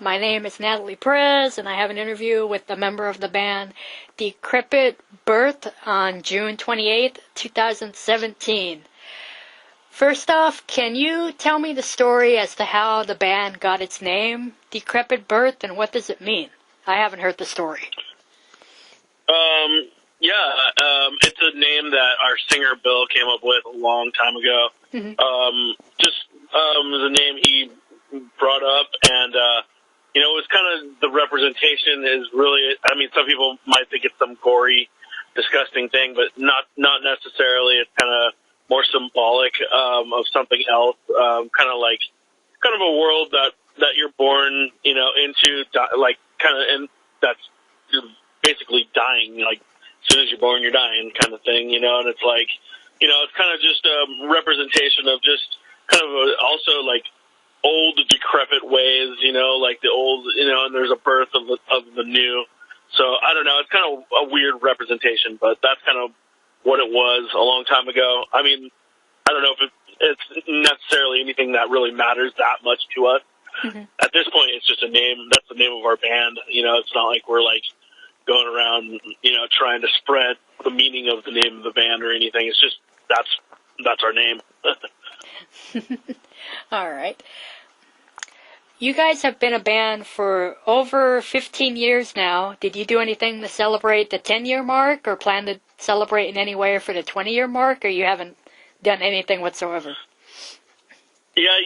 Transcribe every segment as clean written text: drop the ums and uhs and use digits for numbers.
My name is Natalie, and I have an interview with a member of the band Decrepit Birth on June 28th, 2017. First off, can you tell me the story as to how the band got its name, Decrepit Birth, and what does it mean? I haven't heard the story. It's a name that our singer Bill came up with a long time ago. Mm-hmm. It was a name he brought up, and it was kind of the representation is really. I mean, some people might think it's some gory, disgusting thing, but not necessarily. It's kind of more symbolic of something else. Kind of a world that you're born, into, and that's basically dying, like. As soon as you're born, you're dying, kind of thing, and it's like, it's kind of just a representation of just kind of also like old decrepit ways, like the old, and there's a birth of the new. So I don't know, it's kind of a weird representation, but that's kind of what it was a long time ago. I mean, I don't know if it's necessarily anything that really matters that much to us. Mm-hmm. At this point, it's just a name. That's the name of our band. It's not like we're like going around, trying to spread the meaning of the name of the band or anything. It's just, that's our name. All right. You guys have been a band for over 15 years now. Did you do anything to celebrate the 10-year mark or plan to celebrate in any way for the 20-year mark, or you haven't done anything whatsoever? Yeah,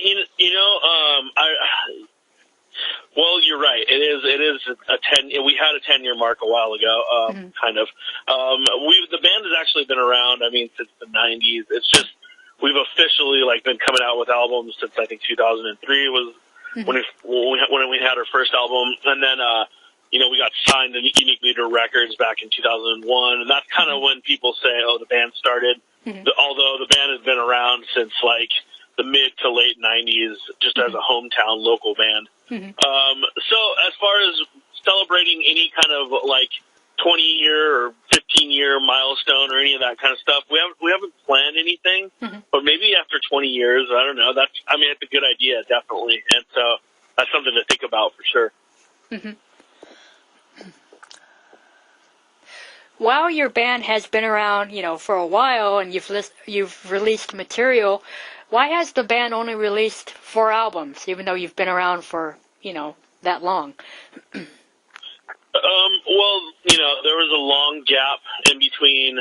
well, you're right. It is a 10. We had a 10-year mark a while ago, kind of. The band has actually been around. I mean, since the '90s. It's just we've officially been coming out with albums since I think 2003 was when we had our first album, and then we got signed to Unique Leader Records back in 2001, and that's kind of when people say, "Oh, the band started." Although the band has been around since the mid to late '90s, just as a hometown local band. So as far as celebrating any kind of 20-year or 15-year milestone or any of that kind of stuff, we haven't planned anything. But maybe after 20 years, I don't know. It's a good idea, definitely, and so that's something to think about for sure. While your band has been around, for a while, and you've released material, why has the band only released 4 albums, even though you've been around for, that long? There was a long gap in between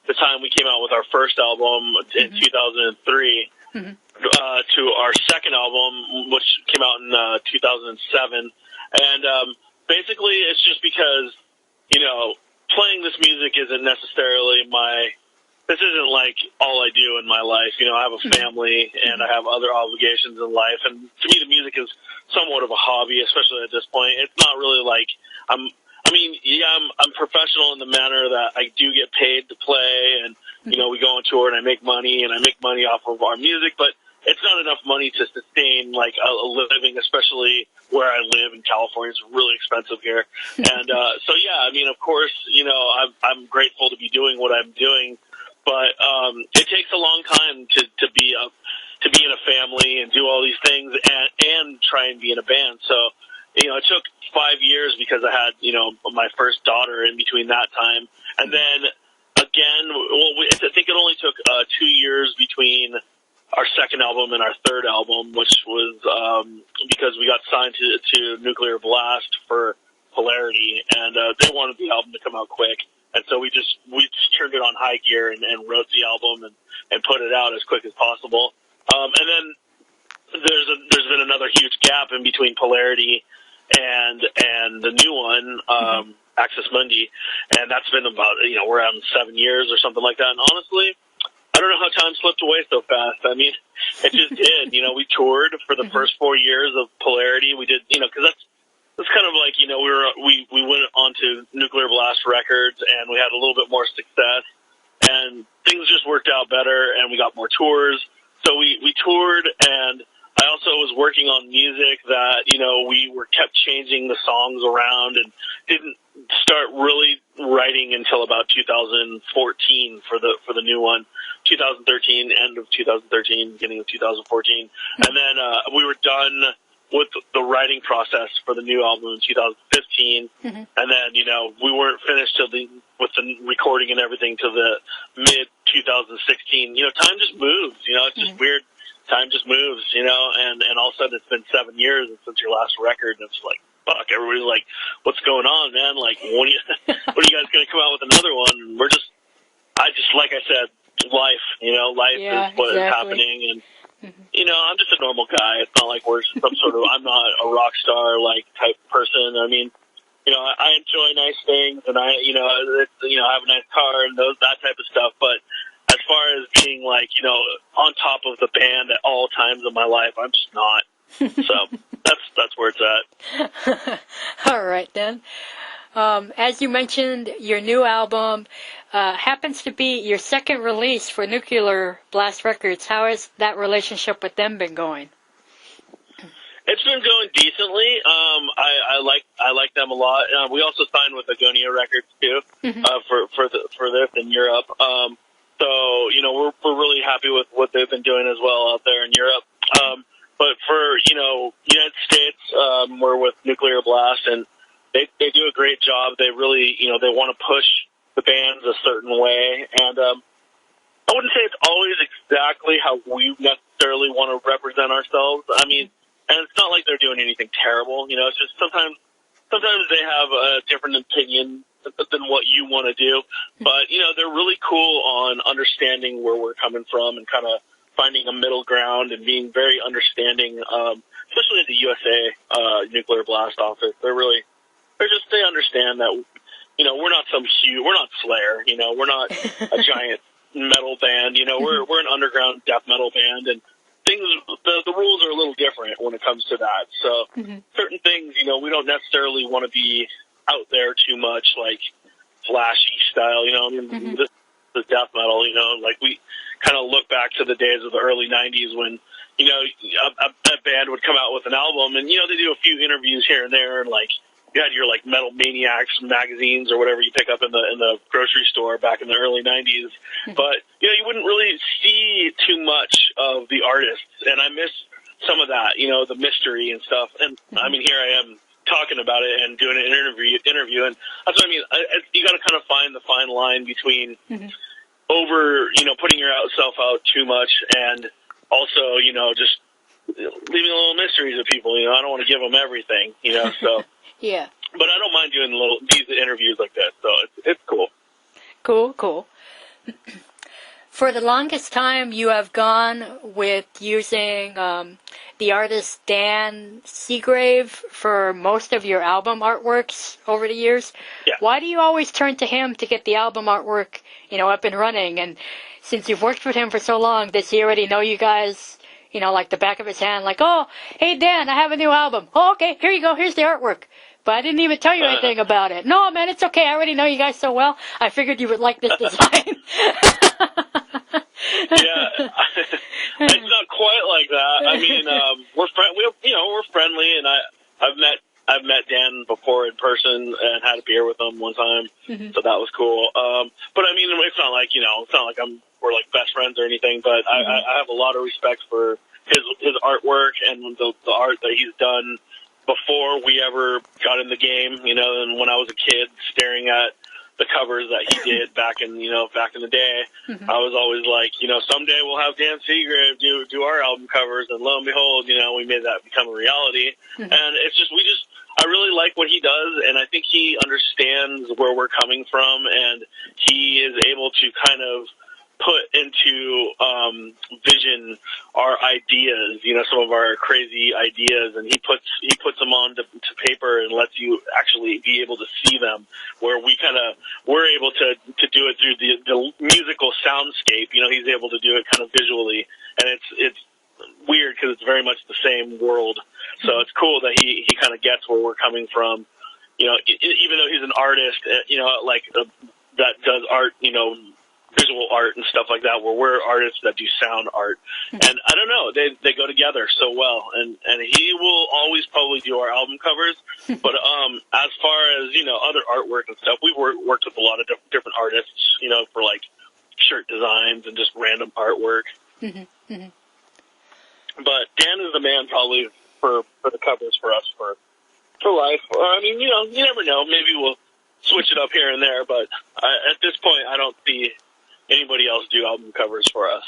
the time we came out with our first album in 2003 to our second album, which came out in 2007. And basically it's just because, playing this music isn't necessarily this isn't all I do in my life. I have a family and I have other obligations in life. And to me, the music is somewhat of a hobby, especially at this point. It's not really I'm professional in the manner that I do get paid to play, and, we go on tour and I make money, and I make money off of our music, but it's not enough money to sustain a living, especially where I live in California. It's really expensive here. And, of course, I'm grateful to be doing what I'm doing, but, it takes a long time to be in a family and do all these things and try and be in a band. So, it took 5 years because I had, my first daughter in between that time. And then again, I think it only took 2 years between our second album and our third album, which was because we got signed to Nuclear Blast for Polarity, and they wanted the album to come out quick. And so we just turned it on high gear and wrote the album and put it out as quick as possible. And then there's been another huge gap in between Polarity and the new one, Axis Mundi, and that's been about, we're around 7 years or something like that. And honestly, I don't know how time slipped away so fast. I mean, it just did. We toured for the first 4 years of Polarity. We did, because that's kind of we went on to Nuclear Blast Records, and we had a little bit more success, and things just worked out better, and we got more tours. So we toured, and I also was working on music that, we kept changing the songs around and didn't start really writing until about 2014 for the new one, 2013, end of 2013, beginning of 2014. And then we were done with the writing process for the new album in 2015, and then we weren't finished with the recording and everything till the mid 2016. Time just moves. It's just weird. Time just moves. And all of a sudden it's been 7 years since your last record, and it's like, fuck, everybody's like, what's going on, man? Like, when are you guys going to come out with another one? And like I said, life, life is what is happening. And, I'm just a normal guy. It's not like we're some sort of, I'm not a rock star, like, type person. I mean, I enjoy nice things, and I have a nice car and that type of stuff. But as far as being, like, on top of the band at all times of my life, I'm just not. So that's where it's at. All right, then. As you mentioned, your new album happens to be your second release for Nuclear Blast Records. How has that relationship with them been going? It's been going decently. I like them a lot. We also signed with Agonia Records too for this in Europe. So we're really happy with what they've been doing as well out there in Europe. But for United States, we're with Nuclear Blast, and they do a great job. They really they want to push the bands a certain way, and I wouldn't say it's always exactly how we necessarily want to represent ourselves. I mean, and it's not like they're doing anything terrible. It's just sometimes they have a different opinion than what you want to do. But they're really cool on understanding where we're coming from and kind of finding a middle ground and being very understanding, especially at the USA Nuclear Blast office. They understand that, we're not we're not Slayer, we're not a giant metal band, we're an underground death metal band, and the rules are a little different when it comes to that. So certain things, we don't necessarily want to be out there too much, like flashy style, this is death metal, like we kind of look back to the days of the early 90s when, a band would come out with an album and, they do a few interviews here and there, and like, you had your like Metal Maniacs magazines or whatever you pick up in the grocery store back in the early 90s. But, you wouldn't really see too much of the artists. And I miss some of that, the mystery and stuff. And I mean, here I am talking about it and doing an interview. And that's what I mean. You got to kind of find the fine line between over, putting yourself out too much and also, just leaving a little mysteries to people. I don't want to give them everything, so. Yeah. But I don't mind doing these interviews like that, so it's cool. Cool. For the longest time, you have gone with using the artist Dan Seagrave for most of your album artworks over the years. Yeah. Why do you always turn to him to get the album artwork, up and running? And since you've worked with him for so long, does he already know you guys, like the back of his hand? Like, oh, hey, Dan, I have a new album. Oh, okay, here you go. Here's the artwork. But I didn't even tell you anything about it. No, man, it's okay. I already know you guys so well. I figured you would like this design. Yeah, it's not quite like that. I mean, we're friendly, and I've met Dan before in person and had a beer with him one time, so that was cool. But I mean, it's not like we're like best friends or anything. But I have a lot of respect for his artwork and the art that he's done before we ever got in the game, and when I was a kid staring at the covers that he did back in the day, I was always like, someday we'll have Dan Seagrave do our album covers, and lo and behold, we made that become a reality. And it's just, I really like what he does, and I think he understands where we're coming from, and he is able to kind of put into vision our ideas, some of our crazy ideas, and he puts them on to paper and lets you actually be able to see them, where we're able to do it through the musical soundscape. He's able to do it kind of visually, and it's weird because it's very much the same world. So it's cool that he kind of gets where we're coming from. Even though he's an artist, that does art, visual art and stuff like that, where we're artists that do sound art. And I don't know, they go together so well, and he will always probably do our album covers. But as far as other artwork and stuff, we've worked with a lot of different artists, for like shirt designs and just random artwork. But Dan is the man probably for the covers for us for life. I mean, you know, you never know. Maybe we'll switch it up here and there, but at this point, I don't see anybody else do album covers for us.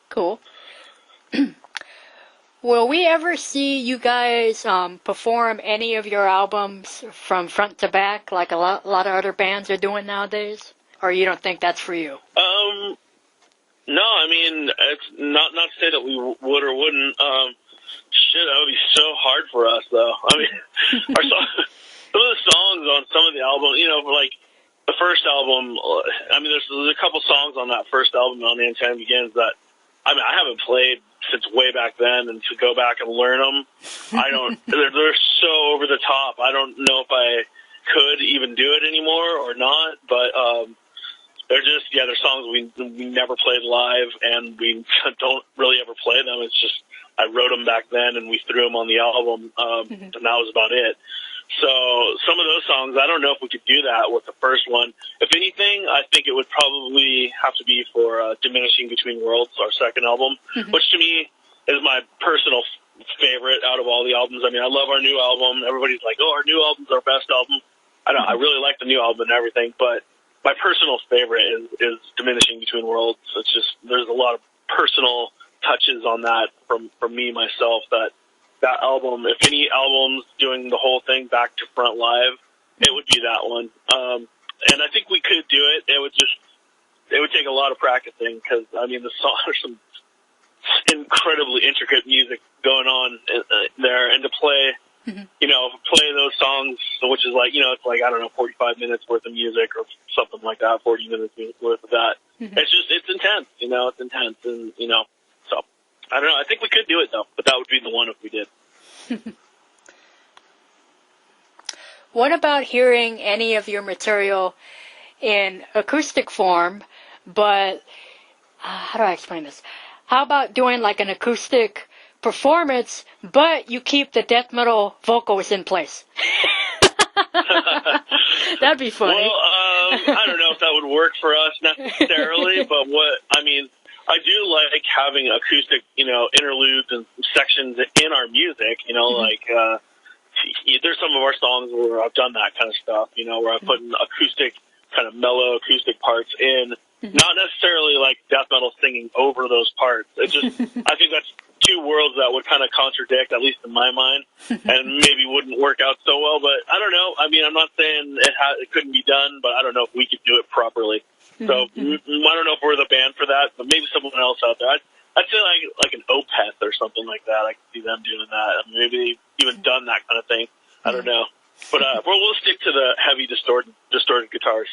Cool. Will we ever see you guys perform any of your albums from front to back like a lot of other bands are doing nowadays? Or you don't think that's for you? No, I mean, it's not to say that we would or wouldn't. Shit, that would be so hard for us, though. I mean, some of the songs on some of the albums, you know, like the first album, I mean, there's a couple songs on that first album on The Time Begins that, I mean, I haven't played since way back then, and to go back and learn them, I don't, they're so over the top. I don't know if I could even do it anymore or not, but they're just, yeah, they're songs we never played live, and we don't really ever play them. It's just, I wrote them back then, and we threw them on the album, and that was about it. So some of those songs, I don't know if we could do that with the first one. If anything, I think it would probably have to be for Diminishing Between Worlds, our second album, which to me is my personal favorite out of all the albums. I mean, I love our new album. Everybody's like, oh, our new album's our best album. I really like the new album and everything, but my personal favorite is Diminishing Between Worlds. It's just, there's a lot of personal touches on that from me, myself, that album, if any album's doing the whole thing back to front live, it would be that one. And I think we could do it. It would take a lot of practicing because, I mean, there's some incredibly intricate music going on there, and to play, you know, play those songs, which is like, you know, it's like, I don't know, 45 minutes worth of music or something like that, 40 minutes worth of that. It's just, it's intense, you know, it's intense, and, you know, so, I don't know, I think we could do it, though, but that would be the one if we did. What about hearing any of your material in acoustic form, but, how do I explain this? How about doing like an acoustic performance, but you keep the death metal vocals in place? That'd be funny. Well, I don't know if that would work for us necessarily, but I do like having acoustic, you know, interludes and sections in our music, you know, like, there's some of our songs where I've done that kind of stuff, you know, where I've put acoustic, kind of mellow acoustic parts in, not necessarily like death metal singing over those parts. It just, I think that's two worlds that would kind of contradict, at least in my mind, and maybe wouldn't work out so well, but I don't know. I mean, I'm not saying it couldn't be done, but I don't know if we could do it properly. So I don't know if we're the band for that, but maybe someone else out there. I'd say like an Opeth or something like that. I could see them doing that. I mean, maybe they've even done that kind of thing. I don't know. But we'll stick to the heavy distorted guitars.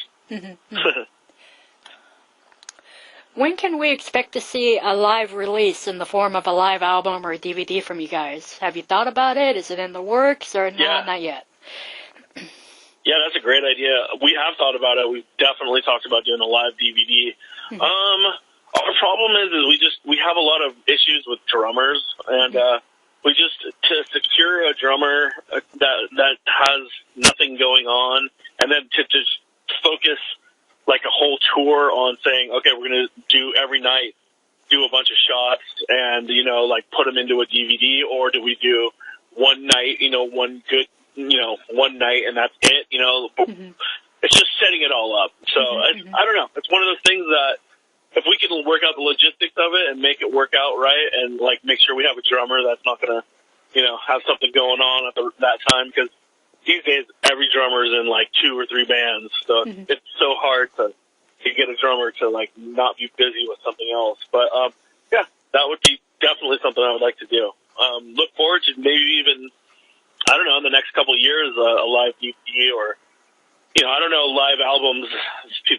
When can we expect to see a live release in the form of a live album or a DVD from you guys? Have you thought about it? Is it in the works or no, not yet? Yeah, that's a great idea. We have thought about it. We've definitely talked about doing a live DVD. Our problem is we have a lot of issues with drummers, and we just, to secure a drummer that has nothing going on, and then to just focus like a whole tour on saying, okay, we're going to do every night, do a bunch of shots and, you know, like put them into a DVD, or do we do one night, you know, one night and that's it, you know, it's just setting it all up. So I don't know. It's one of those things that if we can work out the logistics of it and make it work out right, and like make sure we have a drummer that's not going to, you know, have something going on at that time, because these days every drummer's in like 2 or 3 bands, so it's so hard to get a drummer to like not be busy with something else. But yeah, that would be definitely something I would like to do. Look forward to maybe even, I don't know, in the next couple of years, a live DVD, or, you know, I don't know, live albums.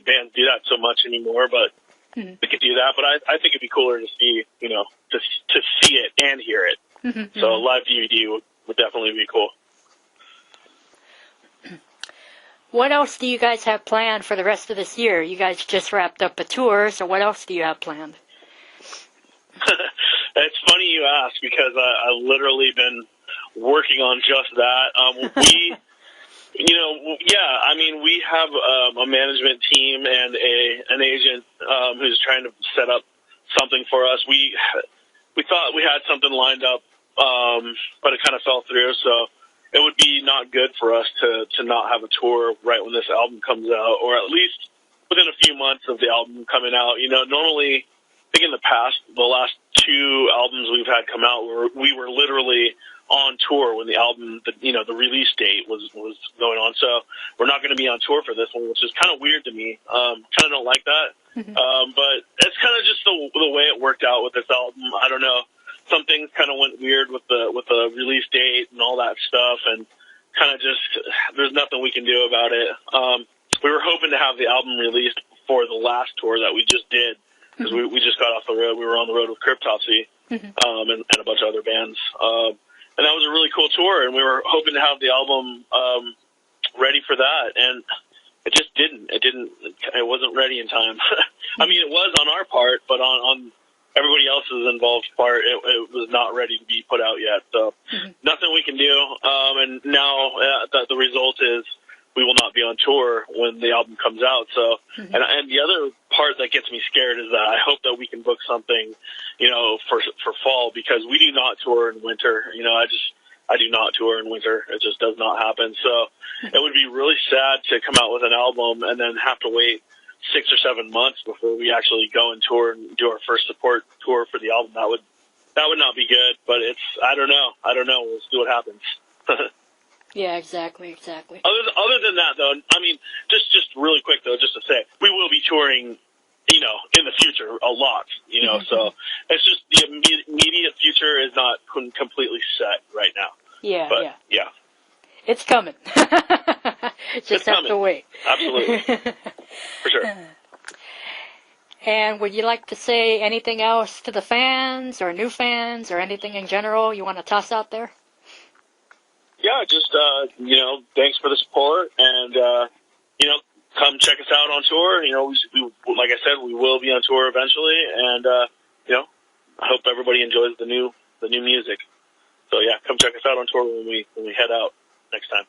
Bands do that so much anymore, but we could do that. But I think it'd be cooler to see, you know, to see it and hear it. So a live DVD would definitely be cool. What else do you guys have planned for the rest of this year? You guys just wrapped up a tour, so what else do you have planned? It's funny you ask, because I've literally been working on just that. We, you know, yeah, I mean, we have a management team and an agent who's trying to set up something for us. We thought we had something lined up but it kind of fell through. So it would be not good for us to not have a tour right when this album comes out, or at least within a few months of the album coming out. You know, normally, I think in the past, the last 2 albums we've had come out, we were literally on tour when the album, the release date was going on. So we're not going to be on tour for this one, which is kind of weird to me. Kind of don't like that. But it's kind of just the way it worked out with this album. I don't know. Some things kind of went weird with the release date and all that stuff, and kind of just there's nothing we can do about it. We were hoping to have the album released before the last tour that we just did, because we just got off the road. We were on the road with Cryptopsy and a bunch of other bands. And that was a really cool tour, and we were hoping to have the album ready for that, and it just didn't. It wasn't ready in time. I mean, it was on our part, but on everybody else's involved part, it was not ready to be put out yet. So nothing we can do. And now the result is we will not be on tour when the album comes out. So, and the other part that gets me scared is that I hope that we can book something, for fall, because we do not tour in winter. I do not tour in winter. It just does not happen. So it would be really sad to come out with an album and then have to wait 6 or 7 months before we actually go and tour and do our first support tour for the album. That would not be good, but I don't know. We'll see what happens. Yeah, exactly. Other than that, though, I mean, just really quick, though, just to say, we will be touring, in the future a lot, so it's just the immediate future is not completely set right now. Yeah, but, yeah. It's coming. Just have to wait. Absolutely. For sure. And would you like to say anything else to the fans or new fans or anything in general you want to toss out there? Yeah, just, thanks for the support, and, come check us out on tour. We, like I said, we will be on tour eventually, and, I hope everybody enjoys the new music. So yeah, come check us out on tour when we head out next time.